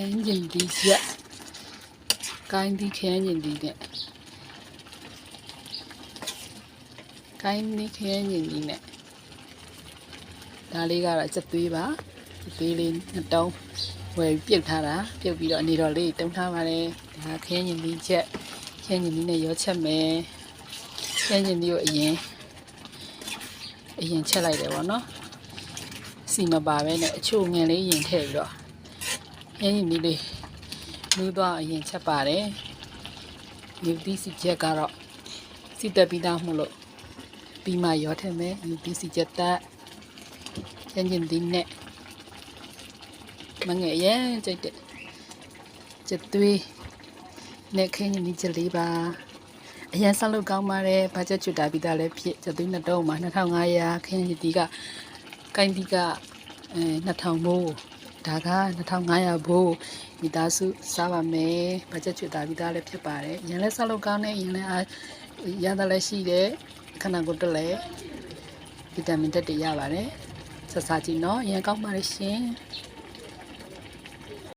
nhìn đi dạ cái đi khe nhìn đi nè cái đi khe nhìn đi nèဒါလေးကတော့ချက်သွေးပါချက်သွေးလေးနှစ်တုံးဝယ်ပြုတ်ထားတာပြုတ်ပြီးတော့နေတော့လေးတုံးထားပါတယ်ဒါခင်းရင်လေးချက်ခင်းရင်လေးနဲ့ရောချက်မယ်ခင်းရင်လေးကိုအရင်ချက်လိုက်တယ်ပေါ့နော်စီမပါပဲနဲ့အချို့ငန်လေးရင်ထည့်ပြီးတော့ခင်းရင်လေးလူးသွားအရင်ချက်ပါတယ်မြူတီစီချက်ကတော့စီတက်ပြီးသားမှုလို့ပြီးမှရောထည့်မယ်မြူတီစီချက်တက်nhìn đi nè mà nghe á chơi chơi tươi nè khi nhìn đi chơi đi ba anh sao lúc cao mà đấy ba chơi chủ đại bị ta lấy phía chơi tươi nè đâu mà nè thằng ngay à khi nhìn đi cả canh đi cả nè thằng mù đã cả nè thằng ngay à bố người ta su sao mà mẹ ba chơi chủ đại bị ta lấy phía ba đấy anh lấy sao lúc cao này anh lấy à anh ta lấy gì đấy khả năng của tôi lấy vitamin D để ra ba đấy ဆက်စားကြည့်နော်အရင်ကောင်းပါလေရှင်